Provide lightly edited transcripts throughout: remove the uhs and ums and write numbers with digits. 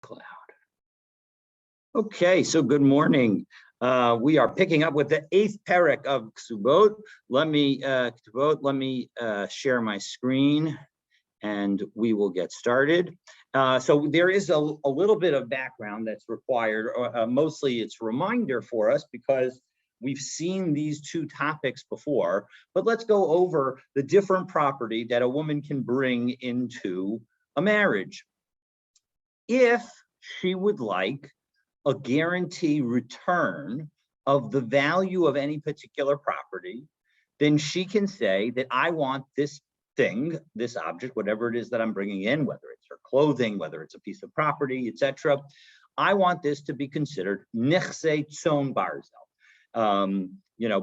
Cloud. Okay, so good morning. We are picking up with the 8th parak of Ketubot. Let me share my screen and we will get started. So there is a little bit of background that's required. Mostly it's a reminder for us because we've seen these two topics before, but let's go over the different property that a woman can bring into a marriage. If she would like a guarantee return of the value of any particular property, then she can say that I want this thing, this object, whatever it is that I'm bringing in, whether it's her clothing, whether it's a piece of property, etc. I want this to be considered nichse tzon barzel.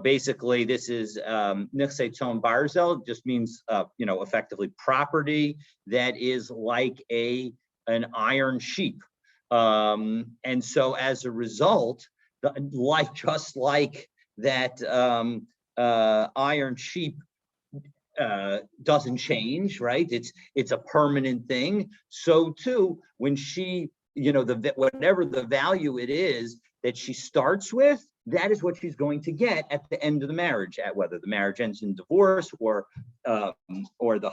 Basically this is nichse tzon barzel just means, effectively property that is like an iron sheep. And so as a result, just like that iron sheep doesn't change, right? It's a permanent thing. So too, when she, whatever the value it is that she starts with, that is what she's going to get at the end of the marriage, at whether the marriage ends in divorce or the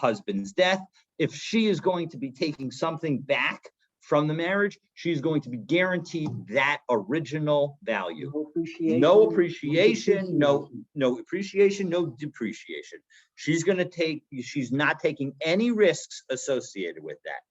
husband's death. If she is going to be taking something back from the marriage, she's going to be guaranteed that original value. No appreciation, no depreciation. She's not taking any risks associated with that.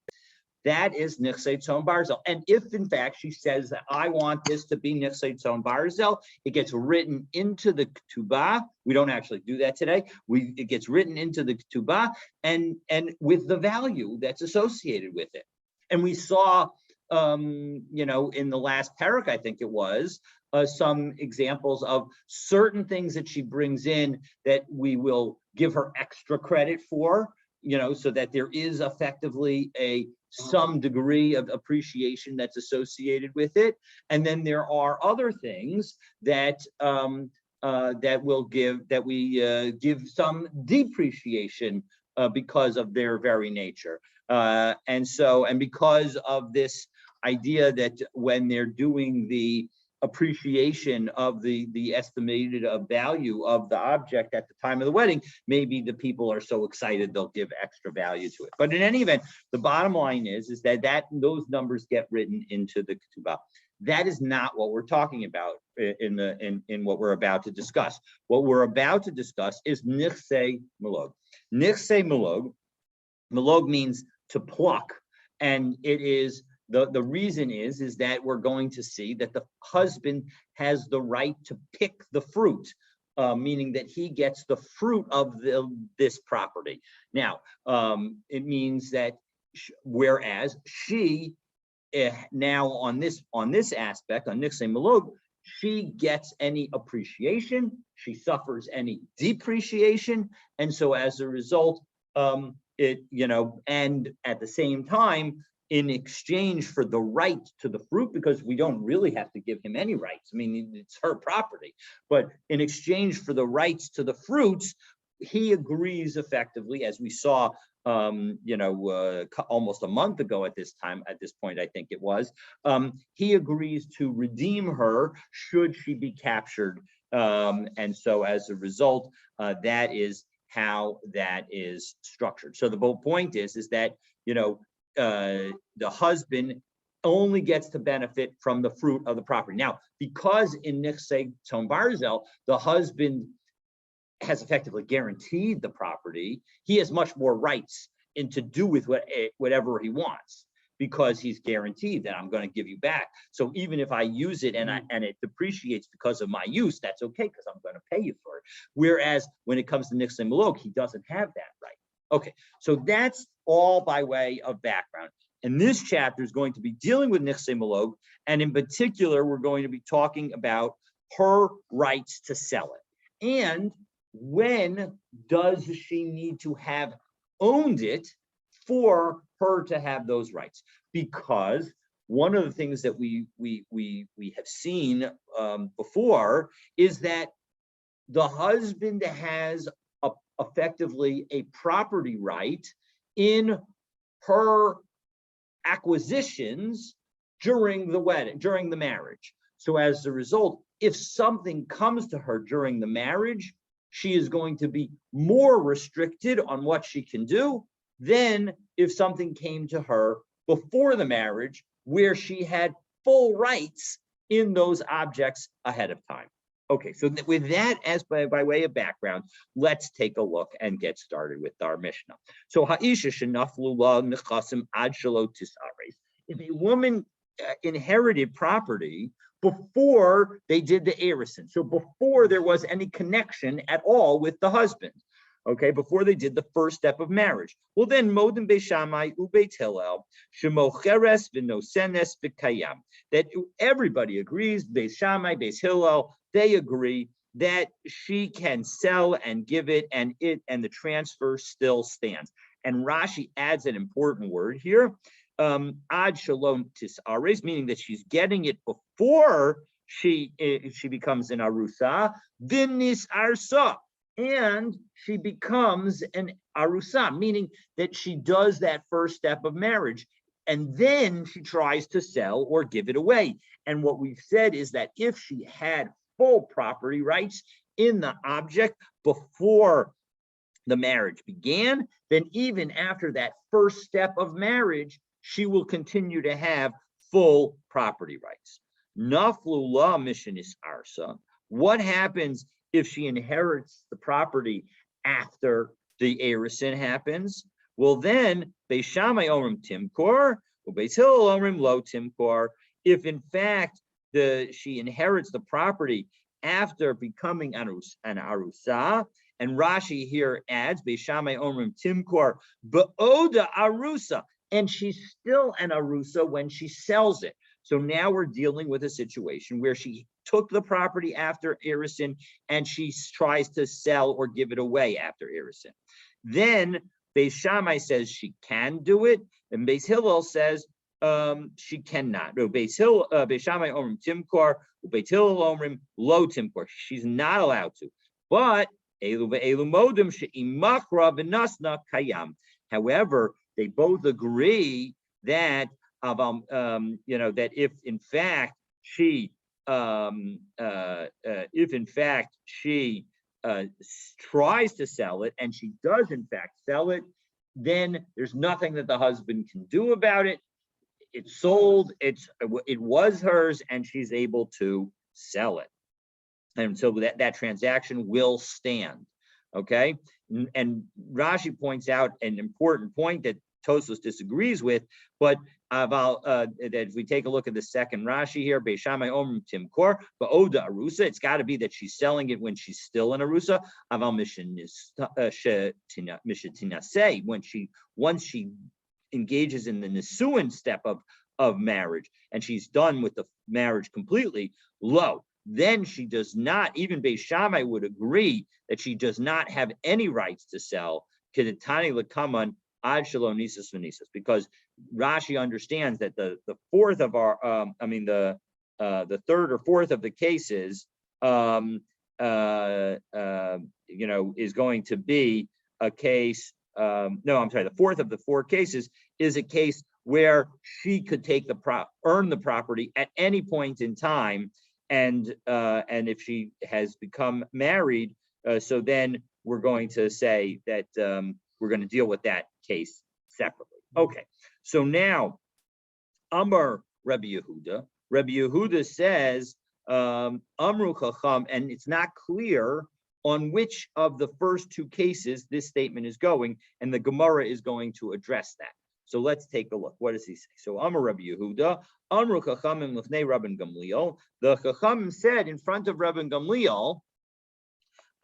That is nichse tzon barzel. And if in fact she says that I want this to be nichse tzon barzel, it gets written into the ketubah. We don't actually do that today. It gets written into the ketubah and with the value that's associated with it. And we saw, in the last parak, I think it was, some examples of certain things that she brings in that we will give her extra credit for, so that there is effectively some degree of appreciation that's associated with it. And then there are other things that we give some depreciation because of their very nature. And because of this idea that when they're doing the appreciation of the estimated value of the object at the time of the wedding, maybe the people are so excited they'll give extra value to it. But in any event, the bottom line is that those numbers get written into the ketubah. That is not what we're talking about in what we're about to discuss. What we're about to discuss is nichse milog. Nichse milog. Milog means to pluck, and it is the reason is that we're going to see that the husband has the right to pick the fruit, meaning that he gets the fruit of this property. Now, it means that whereas she now on this aspect, on nichse milog, she gets any appreciation, she suffers any depreciation, and so as a result, and at the same time, in exchange for the right to the fruit, because we don't really have to give him any rights. I mean, it's her property, but in exchange for the rights to the fruits, he agrees effectively, as we saw, almost a month ago at this point, I think it was, he agrees to redeem her should she be captured. And so as a result, that is how that is structured. So the whole point is that, the husband only gets to benefit from the fruit of the property. Now, because in nichse tzon barzel, the husband has effectively guaranteed the property, he has much more rights to do with whatever he wants, because he's guaranteed that I'm going to give you back. So even if I use it and it depreciates because of my use, that's okay, because I'm going to pay you for it. Whereas when it comes to nichse milog, he doesn't have that right. Okay, so that's all by way of background. And this chapter is going to be dealing with nichse milog, and in particular, we're going to be talking about her rights to sell it. And when does she need to have owned it for her to have those rights? Because one of the things that we have seen before is that the husband has effectively a property right in her acquisitions during the wedding, during the marriage. So as a result, if something comes to her during the marriage, she is going to be more restricted on what she can do than if something came to her before the marriage, where she had full rights in those objects ahead of time. Okay, so with that as by way of background, let's take a look and get started with our Mishnah. So ha'isha shenaflu la nechasim ad shelo tisares. If a woman inherited property before they did the erison, so before there was any connection at all with the husband, okay, before they did the first step of marriage. Well, then modim Beis Shammai uBeit Hillel shemocheres v'nosenes v'kayam. That everybody agrees, Beis Shammai, Beis Hillel, they agree that she can sell and give it, and the transfer still stands. And Rashi adds an important word here, ad shalom tisares, meaning that she's getting it before she becomes an arusa, vinis arsa, and she becomes an arusa, meaning that she does that first step of marriage, and then she tries to sell or give it away. And what we've said is that if she had full property rights in the object before the marriage began, then even after that first step of marriage, she will continue to have full property rights. Naflu la mishanis arsa. What happens if she inherits the property after the erison happens? Well, then Beis Shammai omrim timkor, Beis Hillel omrim lo timkor. If in fact she inherits the property after becoming an arusa, and Rashi here adds Beis Shammai omrim timkor ba'oda arusa, and she's still an arusa when she sells it. So now we're dealing with a situation where she took the property after erison and she tries to sell or give it away after erison. Then Beis Shammai says she can do it, and Beis Hillel says she cannot. No, Beis Shammai omrim timkor, Beis Hillel omrim lo timkor. She's not allowed to. But elu ve'elu modim she'imachra v'nasna kayam. However, they both agree that that if in fact she tries to sell it and she does in fact sell it, then there's nothing that the husband can do about it. It's sold, it was hers, and she's able to sell it. And so that transaction will stand. Okay. And Rashi points out an important point that Tosfos disagrees with, but that if we take a look at the second Rashi here, Beis Shammai omrim timkor ba'oda arusa, it's got to be that she's selling it when she's still an arusa. Aval mishatinaseh, once she engages in the nisuin step of marriage and she's done with the marriage completely, then she does not, even Beis Shammai would agree that she does not have any rights to sell, kedetani lekaman ad shelo nisas v'nisas, because Rashi understands that the fourth of our, the third or fourth of the cases, is going to be a case. The fourth of the four cases is a case where she could take earn the property at any point in time, and if she has become married, so then we're going to say that we're going to deal with that case separately. Okay, so now Amar Rabbi Yehuda. Rabbi Yehuda says Amru Chacham, and it's not clear on which of the first two cases this statement is going, and the Gemara is going to address that. So let's take a look. What does he say? So Amar Rabbi Yehuda, Amru Chachamim Lefnei Rabban Gamliel. The Chachamim said in front of Rabban Gamliel,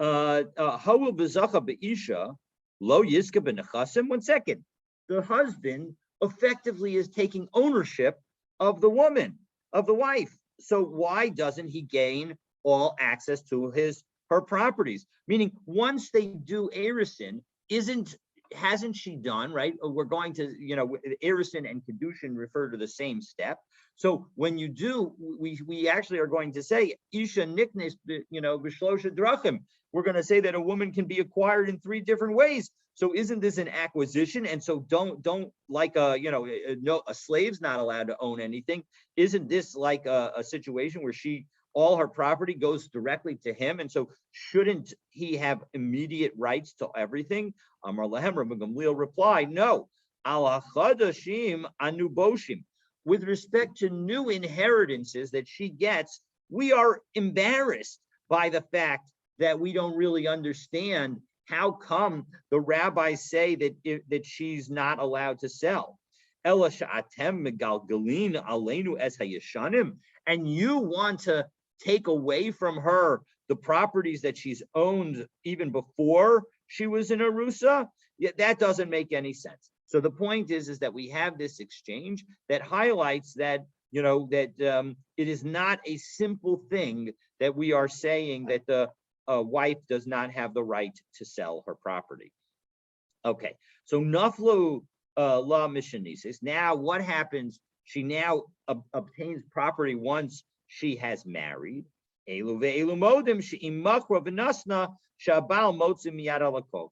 Hawil b'zacha be'isha lo yiska b'nechasim. 1 second. The husband effectively is taking ownership of the woman, of the wife. So why doesn't he gain all access to her properties? Meaning, once they do erison, isn't hasn't she done, right? We're going to, Erisin and Kedushin refer to the same step. So when you do, we actually are going to say, Isha Niknes, B'shlosha Drachim. We're going to say that a woman can be acquired in 3 different ways. So isn't this an acquisition? And so don't like a slave's not allowed to own anything. Isn't this like a situation where all her property goes directly to him? And so shouldn't he have immediate rights to everything? Amar Lahem, Rabbi Gamliel replied, no. Al hachadashim anuboshim. With respect to new inheritances that she gets, we are embarrassed by the fact that we don't really understand how come the rabbis say that she's not allowed to sell. Ela sha'atem megalgalin aleinu es hayeshanim, and you want to take away from her the properties that she's owned even before she was in Arusa? Yeah, that doesn't make any sense. So the point is that we have this exchange that highlights that, it is not a simple thing that we are saying that the wife does not have the right to sell her property. Okay, so naflu la mishanisis. Now what happens? She now obtains property once she has married. Elu ve'elu modim she'imakra v'nasna shabal motzim miyad alakofos.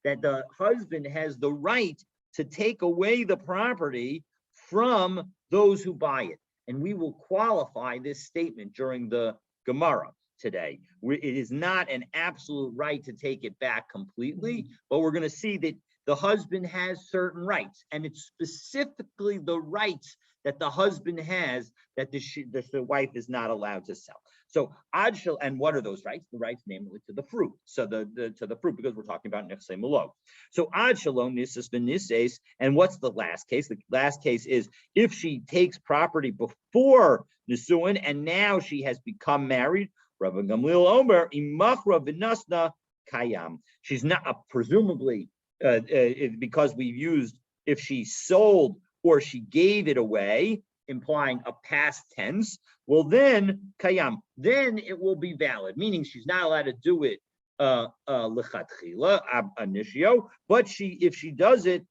That the husband has the right to take away the property from those who buy it. And we will qualify this statement during the Gemara today. It is not an absolute right to take it back completely, but we're going to see that the husband has certain rights, and it's specifically the rights that the husband has that the wife is not allowed to sell. So adshel, and what are those rights? The rights, namely, to the fruit. So to the fruit, because we're talking about nechsei malo. So adshalom nisus v'nises, and what's the last case? The last case is if she takes property before nisuin, and now she has become married. Rabbi Gamliel Omer imachra v'nasna kayam. She's not presumably because we've used if she sold or she gave it away, implying a past tense. Well, then kayam, then it will be valid, meaning she's not allowed to do it lechatchila ab initio, but if she does it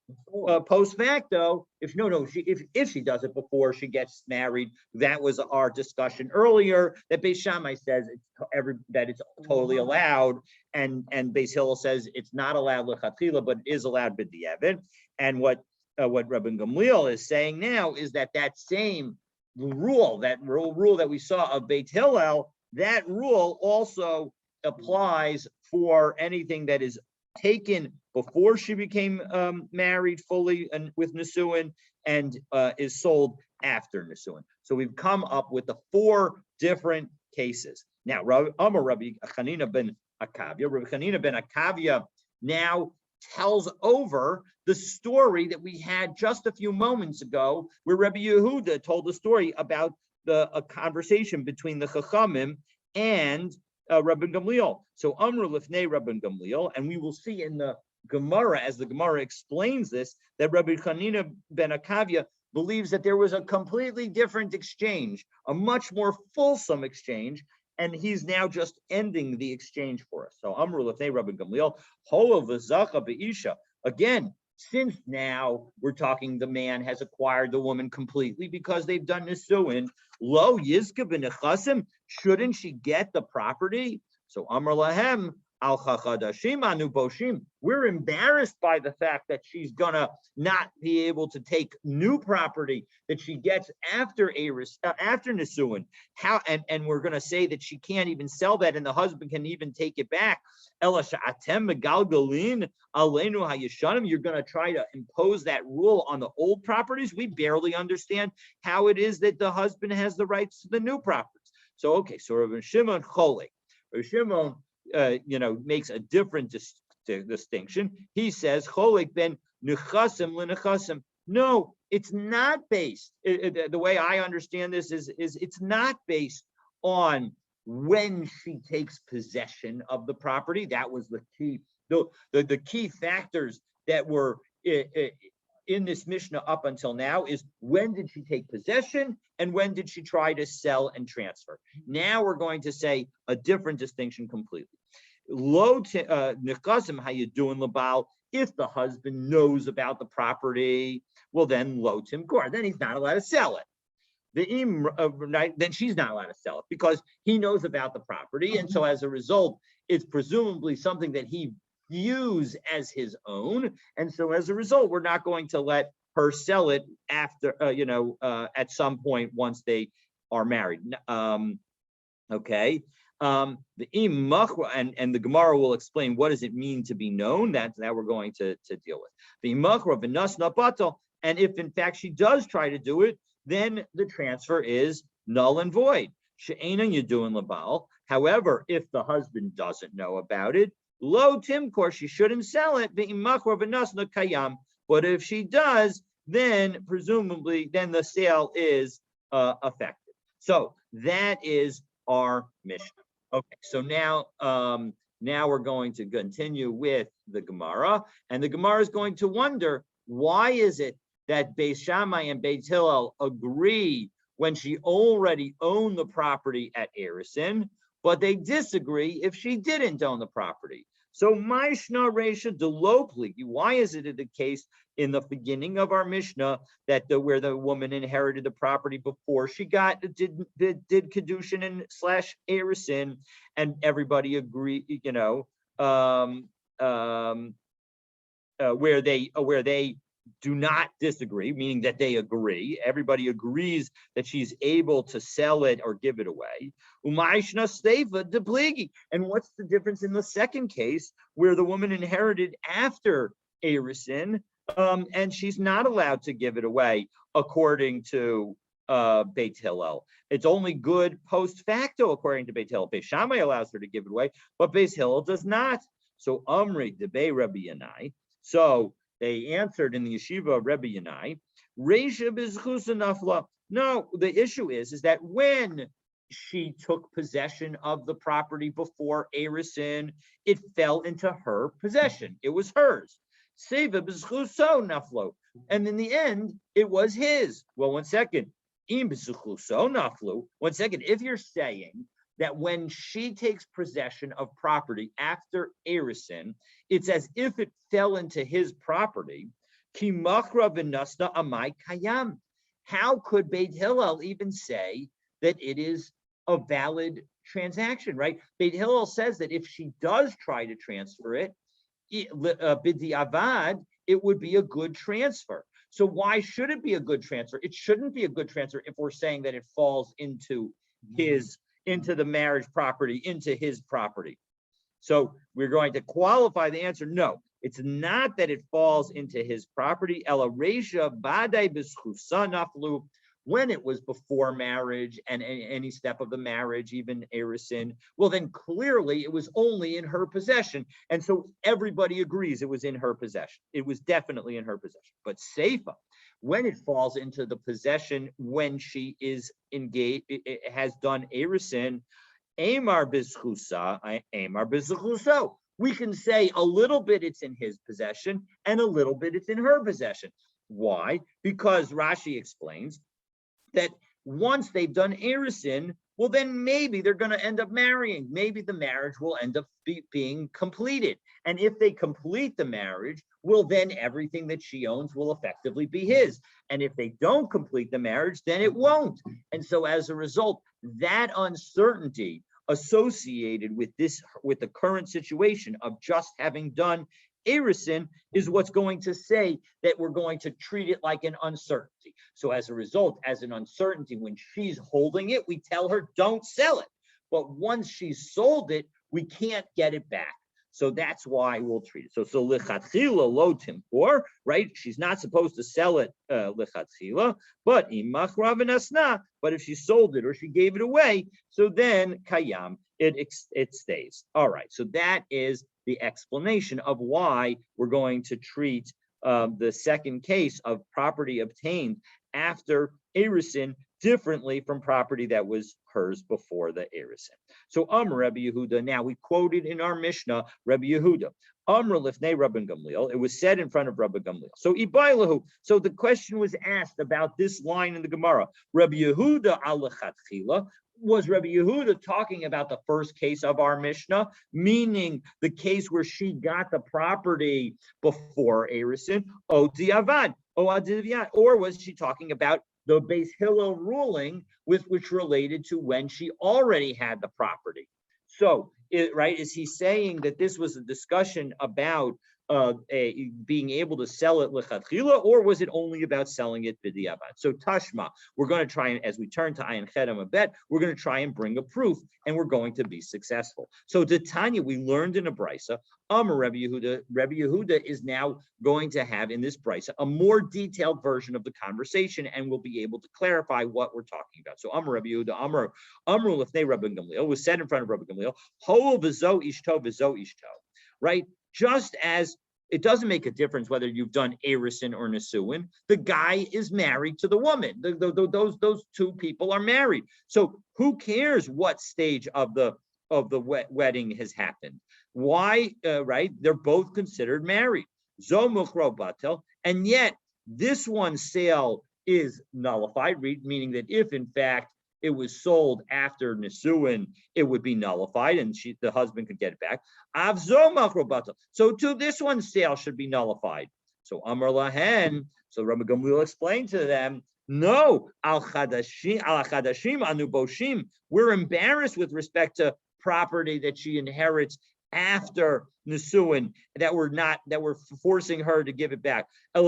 post facto, if she does it before she gets married, that was our discussion earlier. That Beis Shammai says that it's totally allowed, and Beis Hillel says it's not allowed lechatchila, but it is allowed b'diavad. And what Rabbi Gamliel is saying now is that same rule, that rule that we saw of Beit Hillel, that rule also applies for anything that is taken before she became married fully and with Nisuin, and is sold after Nisuin. So we've come up with the 4 different cases. Now, Rabbi Chanina ben Akavia now tells over the story that we had just a few moments ago, where Rabbi Yehuda told the story about a conversation between the Chachamim and Rabbi Gamliel. So Amru Lifnei Rabbi Gamliel, and we will see in the Gemara, as the Gemara explains this, that Rabbi Chanina ben Akavia believes that there was a completely different exchange, a much more fulsome exchange, and he's now just ending the exchange for us. So Amru Lifnei Rabbi Gamliel, Holo v'zacha be'isha. Again, since now we're talking the man has acquired the woman completely because they've done nisuin, lo yizka b'nechasim, shouldn't she get the property? So Amar lahem al chachadashim anu boshim. We're embarrassed by the fact that she's gonna not be able to take new property that she gets after nisuin. How and we're gonna say that she can't even sell that, and the husband can even take it back. Ela sha'atem megalgalin aleinu hayeshanim. You're gonna try to impose that rule on the old properties. We barely understand how it is that the husband has the rights to the new properties. So okay, so Rabbi Shimon Cholik. Rabbi Shimon makes a different distinction. He says cholik ben nechasim lenechasim. No, it's not based. The way I understand this is it's not based on when she takes possession of the property. That was the key. The key factors that were in this Mishnah up until now is when did she take possession and when did she try to sell and transfer. Now we're going to say a different distinction completely. Lo nekasim, how you doing, Labal? If the husband knows about the property, well, then lo timkor, then he's not allowed to sell it. Then she's not allowed to sell it because he knows about the property. And so as a result, it's presumably something that he views as his own. And so as a result, we're not going to let her sell it after, at some point once they are married. Okay. The and the Gemara will explain what does it mean to be known. That we're going to deal with. The imakra v'nasna batal, and if in fact she does try to do it, then the transfer is null and void. She'ena yedun labal. However, if the husband doesn't know about it, lo timkor, she shouldn't sell it. The imakra v'nasna kayam. But if she does, then presumably, then the sale is effective. So that is our Mishnah. Okay, so now we're going to continue with the Gemara, and the Gemara is going to wonder, why is it that Beis Shammai and Beis Hillel agree when she already owned the property at Erisin, but they disagree if she didn't own the property? So Maishna Reisha Delopli, why is it the case in the beginning of our Mishnah that where the woman inherited the property before she did Kedushin and / Erisin, and everybody agreed, where they do not disagree, meaning that they agree. Everybody agrees that she's able to sell it or give it away. And what's the difference in the second case where the woman inherited after Erisin, and she's not allowed to give it away according to Beit Hillel? It's only good post facto according to Beit Hillel. Beis Shammai allows her to give it away, but Beit Hillel does not. So Amri debei Rabbi Yanai. So they answered in the yeshiva of Rabbi Yanai, Reisha b'zchusa nafla. No, the issue is that when she took possession of the property before Erisin, it fell into her possession. It was hers. Seva b'zchuso naflo. And in the end, it was his. Well, one second. Im b'zchuso naflu. One second. If you're saying that when she takes possession of property after Erisin, it's as if it fell into his property. Ki machra v'nasna amai kayam. How could Beit Hillel even say that it is a valid transaction, right? Beit Hillel says that if she does try to transfer it, b'di'avad, it would be a good transfer. So why should it be a good transfer? It shouldn't be a good transfer if we're saying that it falls into the marriage property, into his property. So we're going to qualify the answer. No, it's not that it falls into his property. Ela reisha badai b'schusa naflu. When it was before marriage and any step of the marriage, even Erisin, well, then clearly it was only in her possession. And so everybody agrees it was in her possession. It was definitely in her possession. But Seifa, when it falls into the possession, when she is engaged, it has done Erisin, Amar bizchusa, Amar bizchuso. We can say a little bit it's in his possession and a little bit it's in her possession. Why? Because Rashi explains that once they've done Erisin, well, then maybe they're going to end up marrying. Maybe the marriage will end up being completed. And if they complete the marriage, well, then everything that she owns will effectively be his. And if they don't complete the marriage, then it won't. And so as a result, that uncertainty associated with the current situation of just having done Erisin is what's going to say that we're going to treat it like an uncertainty. So as a result, as an uncertainty, when she's holding it, we tell her, don't sell it. But once she's sold it, we can't get it back. So that's why we'll treat it. So lichatchila lo timpor, right? She's not supposed to sell it lichatchila, but imachra v'nasna. But if she sold it or she gave it away, so then kayam, it stays. All right. So that is the explanation of why we're going to treat the second case of property obtained after Erisin differently from property that was hers before the Erisin. So Rabbi Yehuda, now we quoted in our Mishnah, Rabbi Yehuda, lifnei Rabbi Gamliel, it was said in front of Rabbi Gamliel. So Ibailahu, so the question was asked about this line in the Gemara, Rabbi Yehuda al lechatchila, Was Rabbi Yehuda talking about the first case of our Mishnah, meaning the case where she got the property before Erison, or was she talking about the Beis Hillel ruling which related to when she already had the property? So, is he saying that this was a discussion about being able to sell it lechatchila, or was it only about selling it b'diavad? So Tashma, we're going to try and, as we turn to Ayin Chet Amabet, we're going to try and bring a proof, and we're going to be successful. So Tanya, we learned in a brisa, Amar Rabbi Yehuda. Rabbi Yehuda is now going to have in this brisa a more detailed version of the conversation, and we'll be able to clarify what we're talking about. So Amar Rabbi Yehuda, Amar Lefnei Rabbi Gamliel was said in front of Rabbi Gamliel, Ho v'zo ishto v'zo ishto, right? Just as it doesn't make a difference whether you've done Erison or Nesuin, the guy is married to the woman. Those two people are married. So who cares what stage of the wedding has happened? Why, right? They're both considered married. Zomuchro batel, and yet this one's sale is nullified, meaning that if in fact it was sold after Nisuin, it would be nullified, and the husband could get it back. So too, this one's sale should be nullified. So Amar Lahen, so Rabbi Gamliel explained to them, no, al chadashim anu boshim. We're embarrassed with respect to property that she inherits after Nisuin, that we're forcing her to give it back. And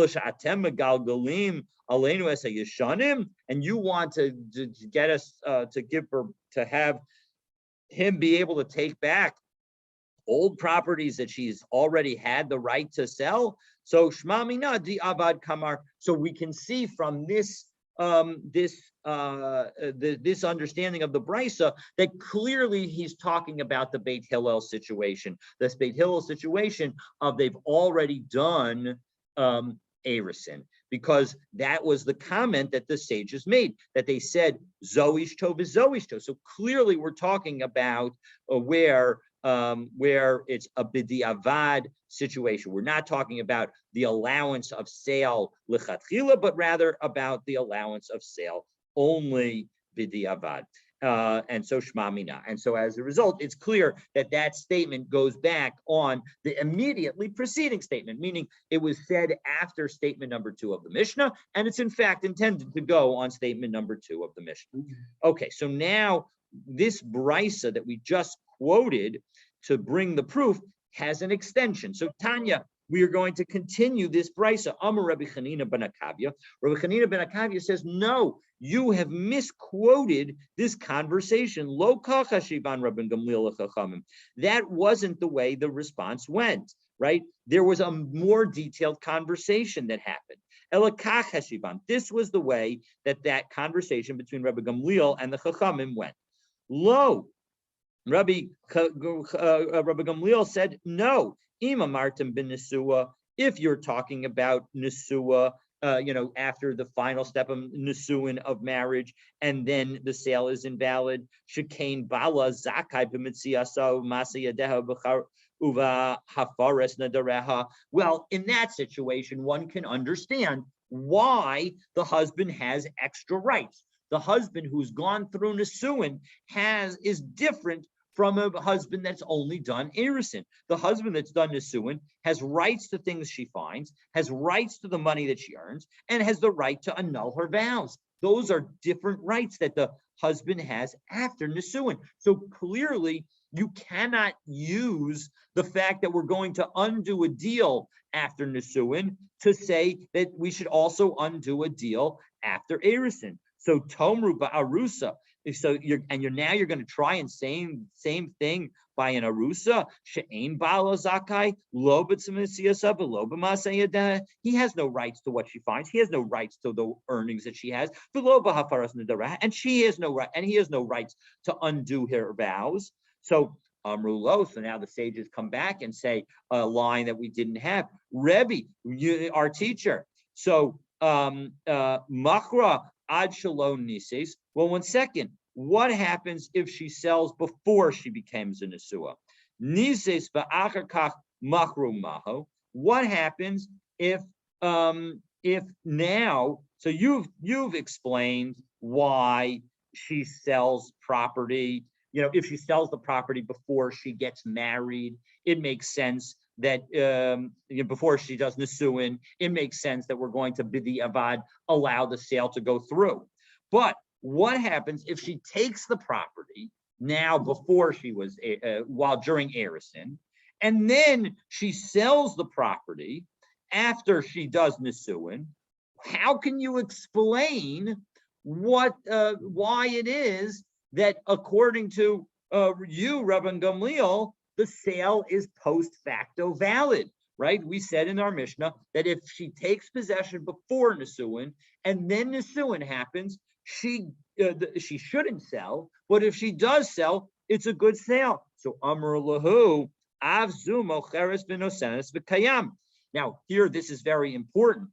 you want to get us to have him be able to take back old properties that she's already had the right to sell. So Shma Mina di Avad Kamar. So we can see from this this understanding of the brisa that clearly he's talking about the Beit Hillel situation. This Beit Hillel situation of they've already done Erison, because that was the comment that the sages made, that they said Zoishto v'Zoishto. So clearly we're talking about where it's a b'diavad situation. We're not talking about the allowance of sale lechatchila, but rather about the allowance of sale only b'diavad. And so Shma Mina. And so as a result, it's clear that that statement goes back on the immediately preceding statement, meaning it was said after statement number 2 of the Mishnah, and it's in fact intended to go on statement number 2 of the Mishnah. Okay, so now this brisa that we just quoted to bring the proof has an extension. So Tanya, we are going to continue this brisa. Amar Rabbi Chanina ben Akavia. Rabbi Chanina ben Akavia says, no, you have misquoted this conversation. Lo kacha shivan Rabbi Gamliel l'chachamim. That wasn't the way the response went, right? There was a more detailed conversation that happened. Ela kacha shivan. This was the way that conversation between Rabbi Gamliel and the chachamim went. Lo, Rabbi Gamliel said, no. Ima Martin bin Nesua, if you're talking about Nesua, after the final step of Nesuin of marriage, and then the sale is invalid, Shekain Bala Zakai b'mitziaso Masayadeha b'char uva hafares nadareha. Well, in that situation, one can understand why the husband has extra rights. The husband who's gone through Nesuin is different from a husband that's only done Erison. The husband that's done Nesuin has rights to things she finds, has rights to the money that she earns, and has the right to annul her vows. Those are different rights that the husband has after Nesuin. So clearly, you cannot use the fact that we're going to undo a deal after Nesuin to say that we should also undo a deal after Erison. So Tomru ba'arusa. So you're going to try and same thing by an arusa. She'ein ba'ala zakai lo b'tzimisiasa v'lo b'masayadeh. He has no rights to what she finds. He has no rights to the earnings that she has. V'lo b'hafaras nedarah, and she has no right, and he has no rights to undo her vows. So Amrulo. So now the sages come back and say a line that we didn't have. Rebbe, our teacher. So machra ad shalom nises. Well, 1 second. What happens if she sells before she becomes a nesua? Nises va'achar kach machru maho. What happens if now? So you've explained why she sells property, if she sells the property before she gets married, it makes sense that before she does nisuin, it makes sense that we're going to bidi avad, allow the sale to go through. But what happens if she takes the property now before she was while during erisin, and then she sells the property after she does nisuin? How can you explain why it is that according to you, Rabban Gamliel, the sale is post facto valid, right? We said in our Mishnah that if she takes possession before nisuin and then nisuin happens, she shouldn't sell, but if she does sell, it's a good sale. So Amr lahu avzu mocheres b'nosenes v'kayam. Now here, this is very important.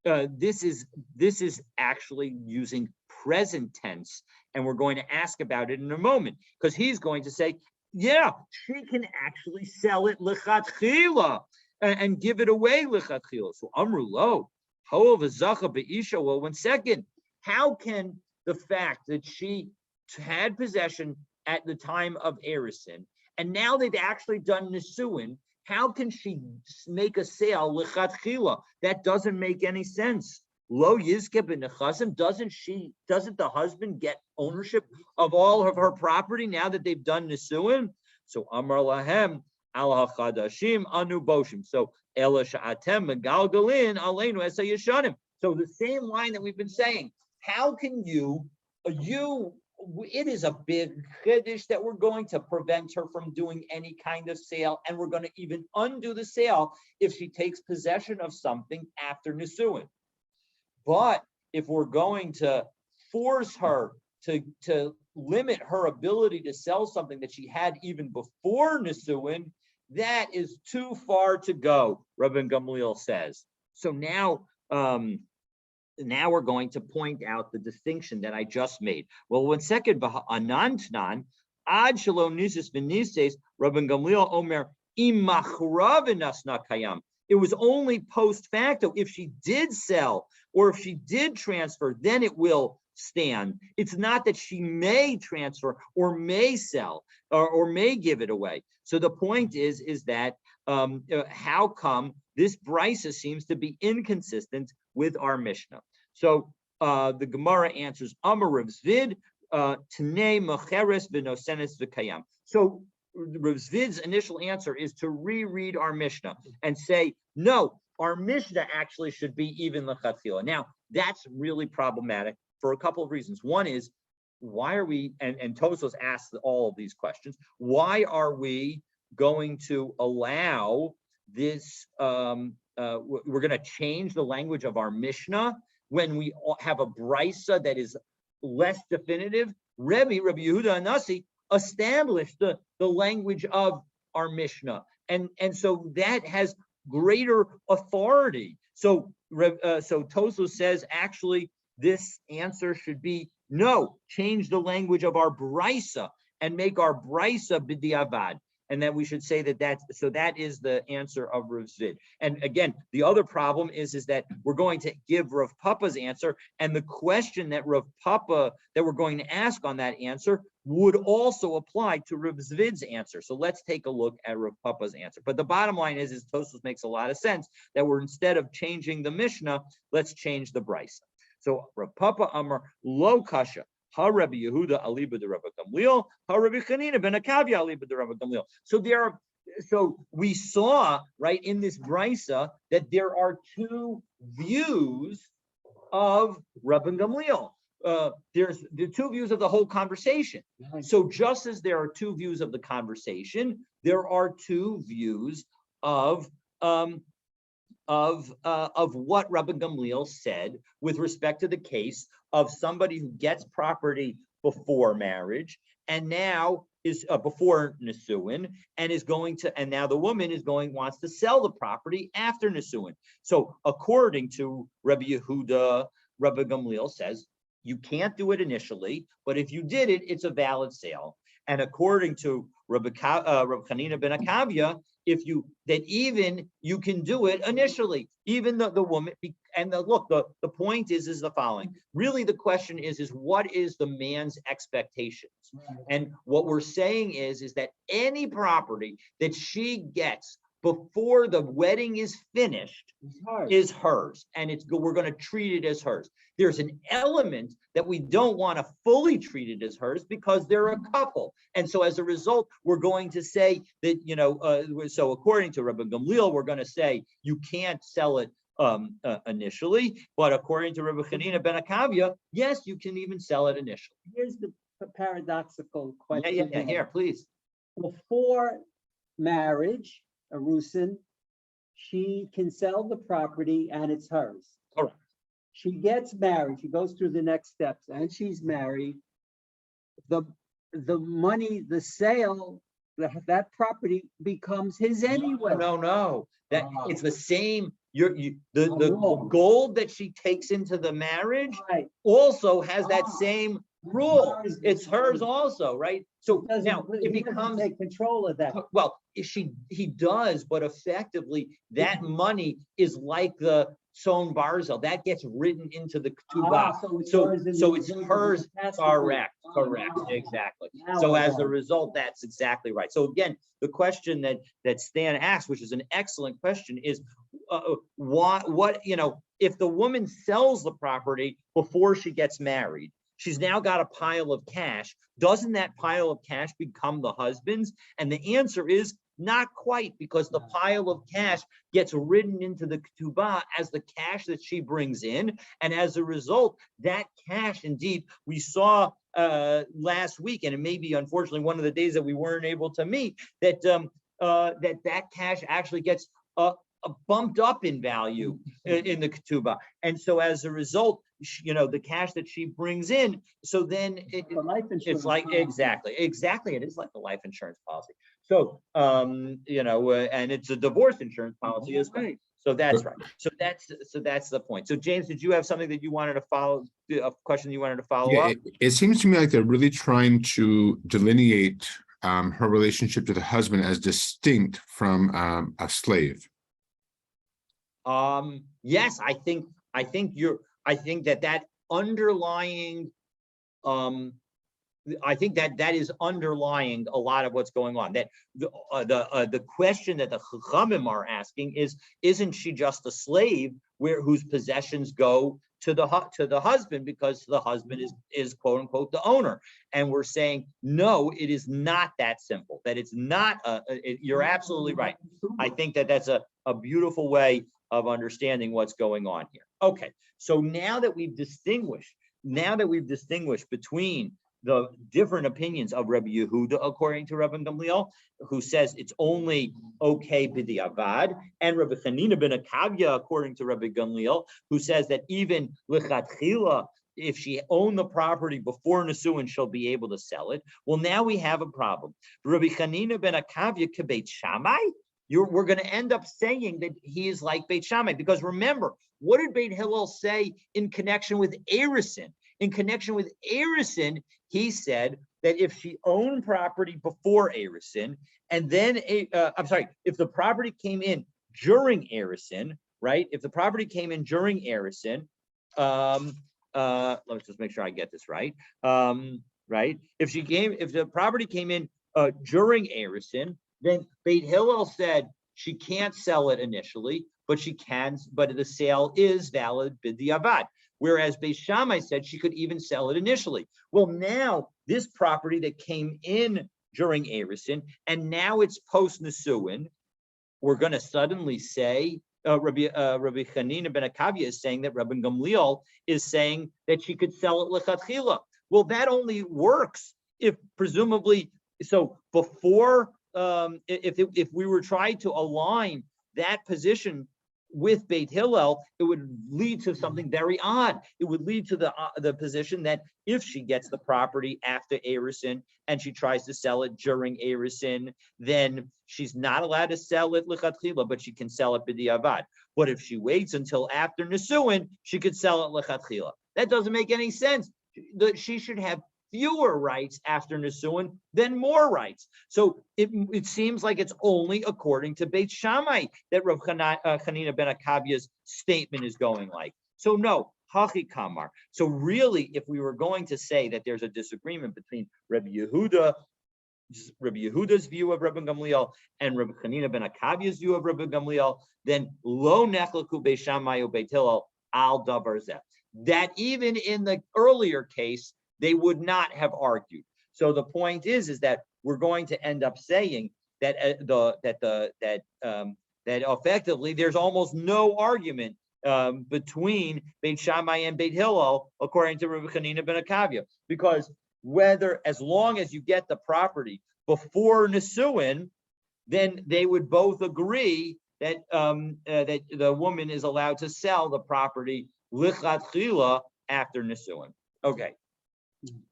This is actually using present tense, and we're going to ask about it in a moment, because he's going to say, yeah, she can actually sell it lichatchila and give it away lichatchila. So amru lo, hov zacha beisha. Well, 1 second, how can the fact that she had possession at the time of erisin, and now they've actually done nisuin, how can she make a sale lichatchila? That doesn't make any sense. Lo yizke b'nechasim, doesn't the husband get ownership of all of her property now that they've done nisuin? So amar lahem al hachadashim anu boshim. So ela sha'atem megalgalin aleinu esa yeshanim. So the same line that we've been saying. How can it is a big chiddush that we're going to prevent her from doing any kind of sale, and we're going to even undo the sale if she takes possession of something after nisuin. But if we're going to force her to limit her ability to sell something that she had even before nisuin, that is too far to go, Rabban Gamliel says. So now we're going to point out the distinction that I just made. Well, 1 second, anantnan ad shelo nisis v'nises, Rabban Gamliel omer imachra v'nasna kayam. It was only post facto. If she did sell or if she did transfer, then it will stand. It's not that she may transfer or may sell or may give it away. So the point is that how come this brisa seems to be inconsistent with our Mishnah? So the Gemara answers, Amar Rav Zvid, Tnei Mecheres v'nosenes v'kayam. So Rav Zvid's initial answer is to reread our Mishnah and say, no, our Mishnah actually should be even lechatchila. Now, that's really problematic for a couple of reasons. One is, why are we, and Tosos asked all of these questions, why are we going to allow this, we're going to change the language of our Mishnah when we have a brisa that is less definitive? Rabbi Yehuda Anasi established the language of our Mishnah, and so that has greater authority. So Tosos says actually this answer should be no, change the language of our brisa and make our brisa b'diavad, and that we should say that is the answer of Rav Zvid. And again, the other problem is that we're going to give Rav Papa's answer, and the question that Rav Papa that we're going to ask on that answer would also apply to Rav Zvid's answer. So let's take a look at Rav Papa's answer. But the bottom line is Tosos makes a lot of sense that we're, instead of changing the Mishnah, let's change the brisa. So Rav Papa Amar lo kasha. Ha Rabbi Yehuda aliba de Rabbi Gamliel, ha Rabbi Chanina ben Akavia aliba de Rabbi Gamliel. So we saw right in this brisa that there are two views of Rabbi Gamliel. There's the two views of the whole conversation. So just as there are two views of the conversation, there are two views of what Rabbi Gamliel said with respect to the case of somebody who gets property before marriage and now is before nisuin and is going to, and now the woman wants to sell the property after nisuin. So according to Rabbi Yehuda, Rabbi Gamliel says you can't do it initially, but if you did it, it's a valid sale. And according to Rabbi Chanina ben Akavia, even you can do it initially, even the woman. And the point is the following. Really, the question is what is the man's expectations? And what we're saying is that any property that she gets before the wedding is finished is hers, and we're going to treat it as hers. There's an element that we don't want to fully treat it as hers because they're a couple, and so as a result, we're going to say that so according to Rabbi Gamliel, we're going to say you can't sell it initially, but according to Rabbi Chanina ben Akavia, yes, you can even sell it initially. Here's the paradoxical question. Yeah. Here, please. Before marriage, Arusin, she can sell the property and it's hers. Correct. She gets married. She goes through the next steps and she's married. The money, the sale, that property becomes his anyway. No. It's the same. The gold that she takes into the marriage also has that same rule. It's hers also, right? So now it becomes take control of that. Well, he does, but effectively that money is like the Son Barzel that gets written into the Ketubot. So it's hers. Correct. Exactly. So as a result, that's exactly right. So again, the question that Stan asked, which is an excellent question, is what if the woman sells the property before she gets married, she's now got a pile of cash. Doesn't that pile of cash become the husband's? And the answer is not quite, because the pile of cash gets written into the ketubah as the cash that she brings in. And as a result, that cash, indeed, we saw last week, and it may be unfortunately one of the days that we weren't able to meet, that that cash actually gets bumped up in value in the ketubah. And so as a result, the cash that she brings in, so then it's like exactly it is like a life insurance policy. So and it's a divorce insurance policy as well. So that's right. So that's the point. So James, did you have something that you wanted to follow, a question you wanted to follow up? It seems to me like they're really trying to delineate her relationship to the husband as distinct from a slave. Yes, I think that underlying, I think that is underlying a lot of what's going on. That the question that the Chachamim are asking is, isn't she just a slave whose possessions go to the husband because the husband is quote unquote the owner? And we're saying no, it is not that simple. That it's not. You're absolutely right. I think that's a beautiful way of understanding what's going on here. Okay, so now that we've distinguished between the different opinions of Rabbi Yehuda according to Rabbi Gamliel, who says it's only okay b'diavad, and Rabbi Chanina ben Akavia according to Rabbi Gamliel, who says that even lichatchila, if she owned the property before Nisuin, she'll be able to sell it. Well, now we have a problem. Rabbi Chanina ben Akavia kebeit Shammai. We're going to end up saying that he is like Beit Shammai, because remember, what did Beit Hillel say in connection with Erisin? In connection with Erisin, he said that if she owned property before Erisin, and then if the property came in during Erisin, right? If the property came in during Erisin, let me just make sure I get this right. Right? If the property came in during Erisin, then Beit Hillel said she can't sell it initially, but the sale is valid b'diavad. Whereas Beit Shammai said she could even sell it initially. Well, now this property that came in during Erisin, and now it's post Nisuin, we're going to suddenly say, Rabbi Chanina ben Akavia is saying that Rabbi Gamliel is saying that she could sell it lechatchila. Well, that only works if presumably, so before, if we were trying to align that position with Beit Hillel, it would lead to something very odd. It would lead to the position that if she gets the property after Erisin and she tries to sell it during Erisin, then she's not allowed to sell it lechatchila, but she can sell it b'diavad. But if she waits until after Nisuin, she could sell it lechatchila. That doesn't make any sense. She should have fewer rights after Nisuin than more rights. So it seems like it's only according to Beit Shammai that Rav Chanina ben Akabia's statement is going like. So no, Hachi Kamar. So really, if we were going to say that there's a disagreement between Rabbi Yehuda's view of Rabbi Gamliel and Rabbi Chanina ben Akabia's view of Rabbi Gamliel, then lo nechlaku Beit Shammai u Beit Hillel al davar zeh. That even in the earlier case, they would not have argued. So the point is that we're going to end up saying that that effectively there's almost no argument between Beit Shammai and Beit Hillel, according to Rabbi Chanina ben Akavia, because as long as you get the property before Nisuin, then they would both agree that that the woman is allowed to sell the property lichatchila after Nisuin. Okay.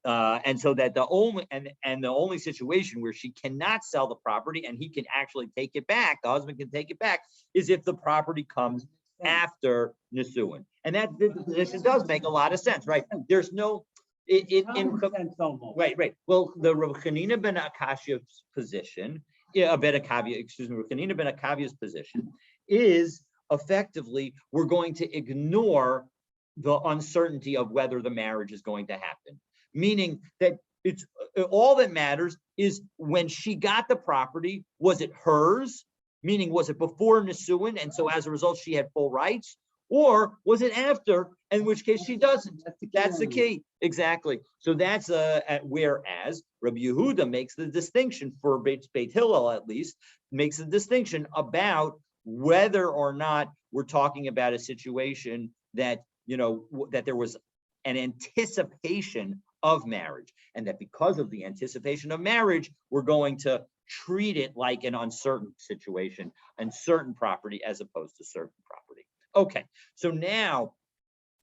And so that the only situation where she cannot sell the property and he can actually take it back, the husband can take it back, is if the property comes after Nisuin. And that this does make a lot of sense, right? There's no right. Well, the Rav Chanina ben Akavia's position, Rav Chanina ben Akavia's position is effectively we're going to ignore the uncertainty of whether the marriage is going to happen. Meaning that it's all that matters is when she got the property, was it hers? Meaning, was it before Nisuin, and so as a result she had full rights, or was it after, in which case she doesn't? That's the key, exactly. So that's whereas Rabbi Yehuda makes the distinction for Beit Hillel, at least makes the distinction about whether or not we're talking about a situation that that there was an anticipation of marriage, and that because of the anticipation of marriage, we're going to treat it like an uncertain situation, uncertain property as opposed to certain property. Okay, so now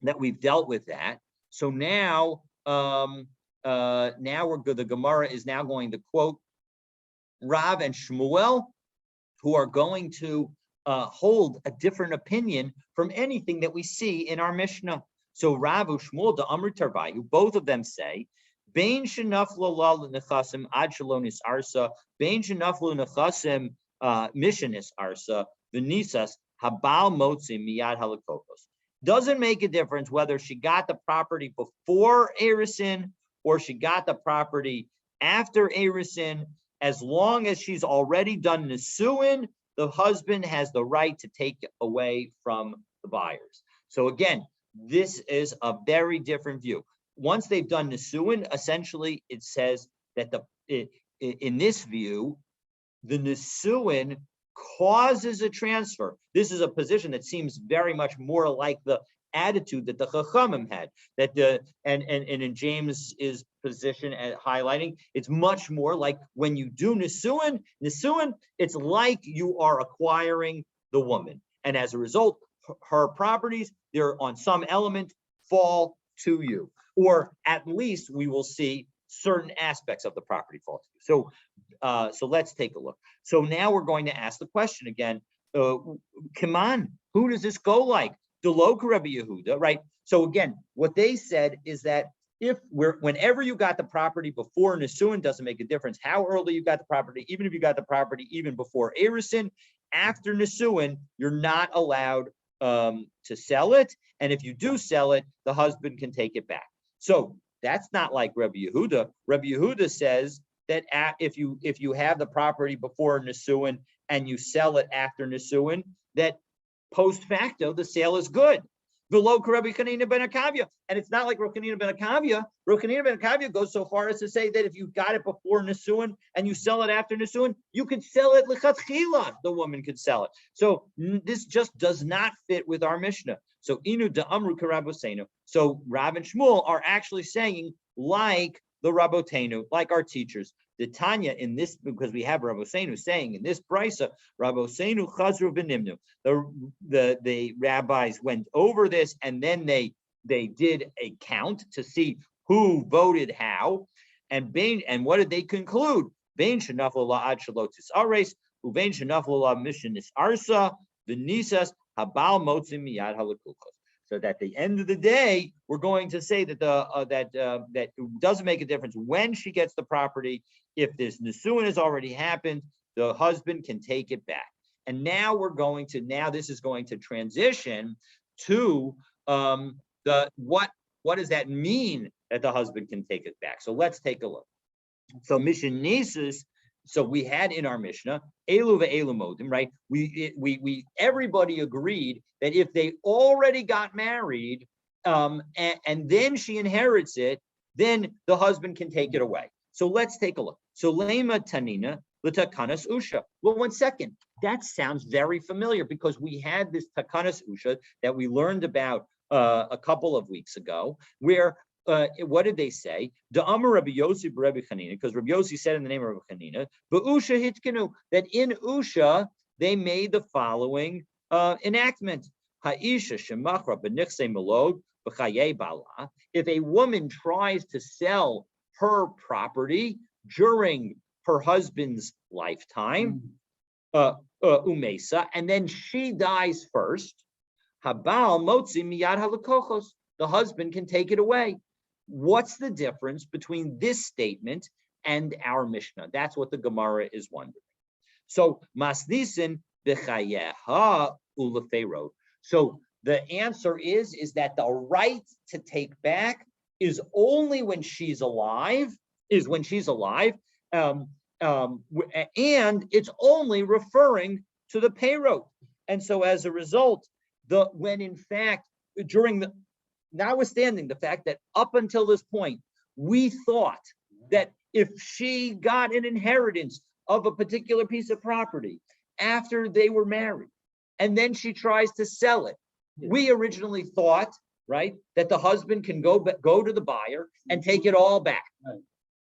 that we've dealt with that, so now the Gemara is now going to quote Rav and Shmuel, who are going to hold a different opinion from anything that we see in our Mishnah. So Rav Shmuel de Amri Tarvayu, both of them say, Bein shenafla la nechasim ad shalonis arsa, bein shenafla nechasim missionis arsa, v'nisas habal motzim miyad halakokos. Doesn't make a difference whether she got the property before Erisin or she got the property after Erisin, as long as she's already done Nisuin, the husband has the right to take it away from the buyers. So again, this is a very different view. Once they've done Nisuin, essentially it says that in this view, the Nisuin causes a transfer. This is a position that seems very much more like the attitude that the Chachamim had. And in James's position at highlighting, it's much more like when you do Nisuin, it's like you are acquiring the woman, and as a result, her properties, they're on some element fall to you, or at least we will see certain aspects of the property fall to you. So let's take a look. So now we're going to ask the question again. Come on, who does this go like? Delok Rabbi Yehuda, right? So again, what they said is that whenever you got the property before Nisuin, doesn't make a difference how early you got the property, even if you got the property even before Erisin, after Nisuin, you're not allowed to sell it, and if you do sell it, the husband can take it back. So that's not like Rabbi Yehuda. Rabbi Yehuda says that if you have the property before Nisuin and you sell it after Nisuin, that post facto the sale is good. Below Rabbi Chanina ben Akavia, and it's not like Rabbi Chanina ben Akavia. Rabbi Chanina ben Akavia goes so far as to say that if you got it before Nisuin and you sell it after Nisuin, you could sell it lichatchila. The woman could sell it. So this just does not fit with our Mishnah. So inu de amru karabosenu. So Rav and Shmuel are actually saying like the Rabotenu, like our teachers. The Tanya in this, because we have Rabosenu saying in this brisa, Rabosenu chazru v'nimnu. The rabbis went over this and then they did a count to see who voted how, and what did they conclude? Bein shenaflu la'ad shalotis ares, ubein shenaflu la missionis arsa, v'nisas habal motzim miyad halakukos. So that at the end of the day, we're going to say that that it doesn't make a difference when she gets the property. If this nisuin has already happened, the husband can take it back. And now this is going to transition to what does that mean that the husband can take it back? So let's take a look. So Mishnah, so we had in our Mishnah, Elu ve'elu modim, right? We everybody agreed that if they already got married, and then she inherits it, then the husband can take it away. So let's take a look. So Lema Tanina, Takanas Usha. Well, 1 second. That sounds very familiar because we had this Takanas Usha that we learned about a couple of weeks ago, where what did they say? The Amar Rabbi Yossi Rabbi Chanina, because Rabbi Yossi said in the name of Rabbi Chanina, but Usha hitkenu, that in Usha they made the following enactment: Ha'isha shemachra b'nichsei melog b'chayei bala. If a woman tries to sell her property during her husband's lifetime, umesa, and then she dies first, habal motzi miyad halakochos, the husband can take it away. What's the difference between this statement and our Mishnah? That's what the Gemara is wondering. So masnisin b'chayeha ulefero. So the answer is that the right to take back is only when she's alive. And it's only referring to the payroll. And so as a result, when in fact notwithstanding the fact that up until this point, we thought that if she got an inheritance of a particular piece of property after they were married, and then she tries to sell it, we originally thought, right, that the husband can go to the buyer and take it all back. Right.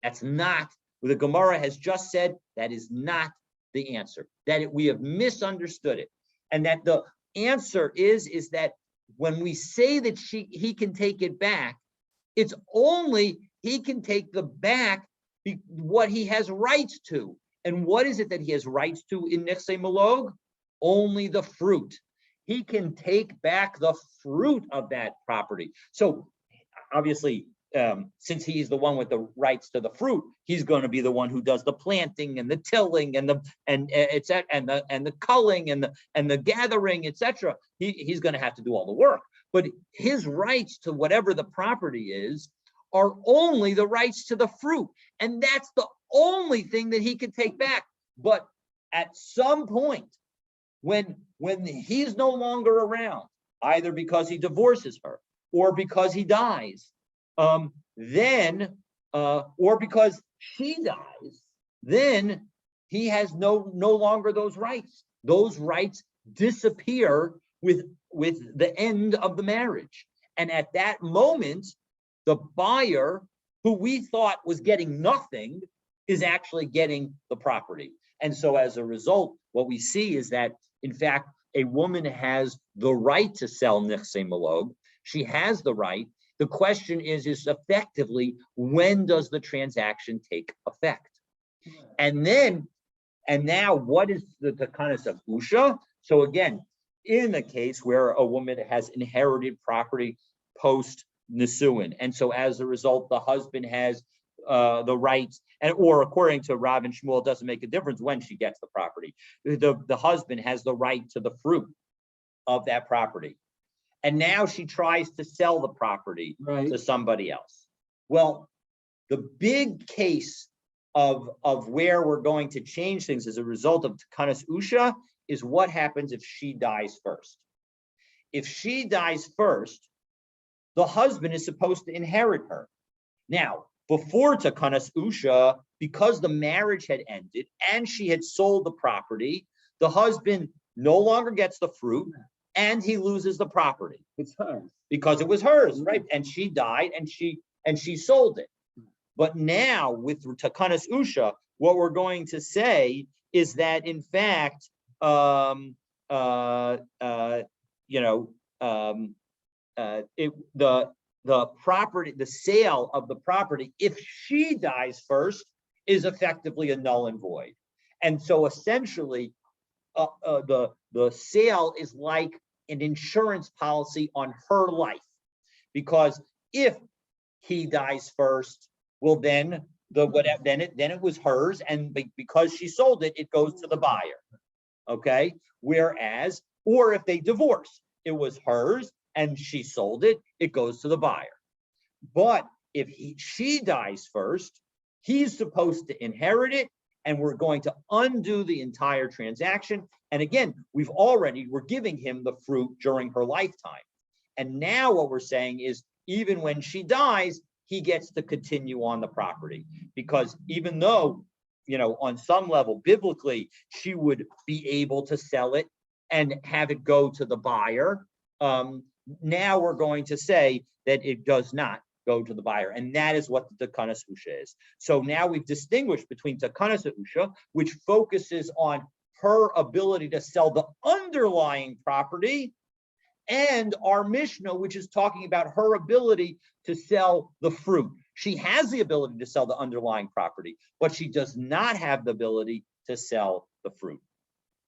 That's not what the Gemara has just said. That is not the answer. We have misunderstood it, and that the answer is that when we say that he can take it back, it's only he can take the back what he has rights to. And what is it that he has rights to in Nechsei Malog? Only the fruit. He can take back the fruit of that property. So obviously, since he's the one with the rights to the fruit, he's going to be the one who does the planting and the tilling and the culling and the gathering, etc. He's going to have to do all the work. But his rights to whatever the property is are only the rights to the fruit, and that's the only thing that he can take back. But at some point, when he's no longer around, either because he divorces her or because he dies, or because she dies, then he has no longer those rights. Those rights disappear with the end of the marriage. And at that moment, the buyer, who we thought was getting nothing, is actually getting the property. And so as a result, what we see is that, in fact, a woman has the right to sell Nechsei Malog. She has the right. The question is effectively, when does the transaction take effect? And now what is the takanas of Usha? So again, in a case where a woman has inherited property post Nisuin, and so as a result, the husband has the rights, or according to Rav and Shmuel, it doesn't make a difference when she gets the property. The husband has the right to the fruit of that property. And now she tries to sell the property to somebody else. Well, the big case of where we're going to change things as a result of Takanas Usha is what happens if she dies first. If she dies first, the husband is supposed to inherit her. Now, before Takanas Usha, because the marriage had ended and she had sold the property, the husband no longer gets the fruit, and he loses the property. It's hers. Because it was hers, right? And she died and she sold it. But now with Takanas Usha, what we're going to say is that in fact, the property, the sale of the property, if she dies first, is effectively a null and void. And so essentially, the sale is like an insurance policy on her life, because if he dies first, well, then it was hers, and because she sold it, it goes to the buyer. Okay. Whereas, or if they divorce, it was hers and she sold it, it goes to the buyer. But if she dies first, he's supposed to inherit it, and we're going to undo the entire transaction. And again, we're giving him the fruit during her lifetime. And now what we're saying is, even when she dies, he gets to continue on the property, because even though, on some level, biblically, she would be able to sell it and have it go to the buyer. Now we're going to say that it does not go to the buyer, and that is what the Takanas Usha is. So now we've distinguished between Takanas Usha, which focuses on her ability to sell the underlying property, and our Mishnah, which is talking about her ability to sell the fruit. She has the ability to sell the underlying property, but she does not have the ability to sell the fruit.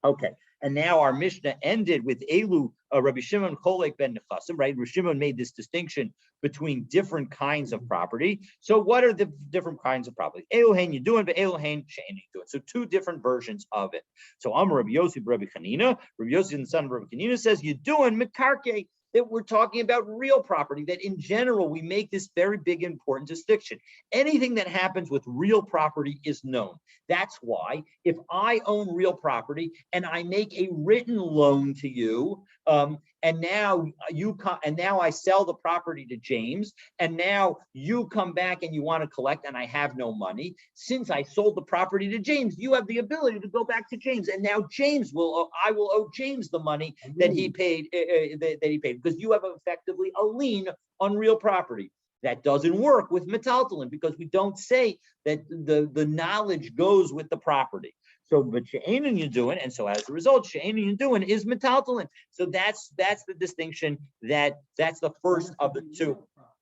Okay, and now our Mishnah ended with Elu, Rabbi Shimon Cholek ben Nechasim, right? Rabbi Shimon made this distinction between different kinds of property. So what are the different kinds of property? Elohein you doing, but Elohein she'ein you doing. So two different versions of it. So Amar Rabbi Yossi, Rabbi Chanina, Rabbi Yossi the son of Rabbi Chanina says you doing Mekarke, that we're talking about real property, that in general, we make this very big, important distinction. Anything that happens with real property is known. That's why if I own real property and I make a written loan to you, and now I sell the property to James, and now you come back and you want to collect, and I have no money. Since I sold the property to James, you have the ability to go back to James, and now I will owe James the money that he paid, because you have effectively a lien on real property. That doesn't work with metaltalin, because we don't say that the knowledge goes with the property. So, but she'ein you doing, and so as a result, she'ein you doing is metaltalin. So that's the distinction. That's the first of the two.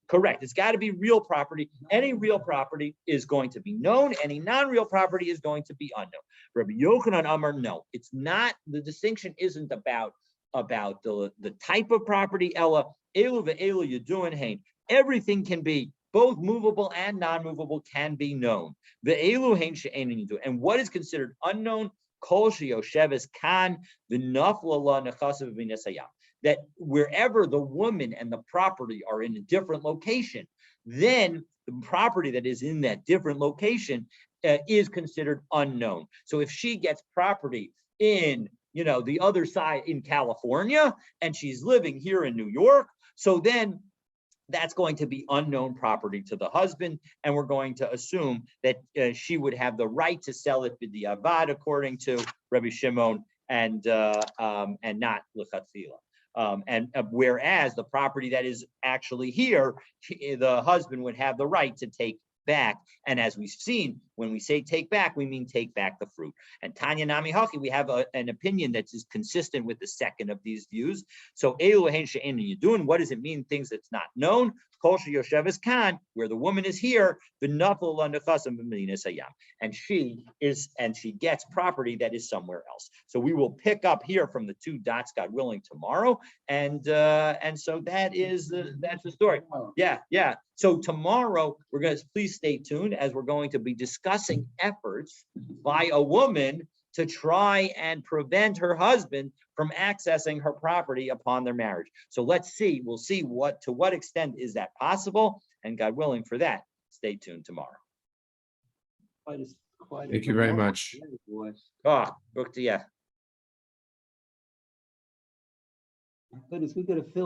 Correct. It's got to be real property. Any real property is going to be known. Any non-real property is going to be unknown. Rabbi Yochanan Amar, no, it's not. The distinction isn't about the type of property. Ella elu ve'elu you doing hain. Everything can be, both movable and non-movable can be known. Ve'elu hain she'ein you do. And what is considered unknown? Kol sheyosheves kan v'nafla la nechasav v'nesayam. That wherever the woman and the property are in a different location, then the property that is in that different location is considered unknown. So if she gets property in, the other side in California, and she's living here in New York, so then that's going to be unknown property to the husband, and we're going to assume that she would have the right to sell it b'diavad, according to Rabbi Shimon, and not l'chatzila. Whereas the property that is actually here, the husband would have the right to take back. And as we've seen, when we say take back, we mean take back the fruit. And Tanya Nami Haki, we have an opinion that is consistent with the second of these views. So Elohein she'ein you doing, what does it mean? Things that's not known. Kol sheyosheves kan, where the woman is here, v'nafla la nechasim v'nesayam, and she gets property that is somewhere else. So we will pick up here from the two dots, God willing, tomorrow, and so that's the story. Yeah. So tomorrow we're going to, please stay tuned, as we're going to be discussing efforts by a woman to try and prevent her husband from accessing her property upon their marriage. So we'll see to what extent is that possible, and God willing, for that, stay tuned tomorrow. Thank you very much. Book to you. Goodness, we could have filled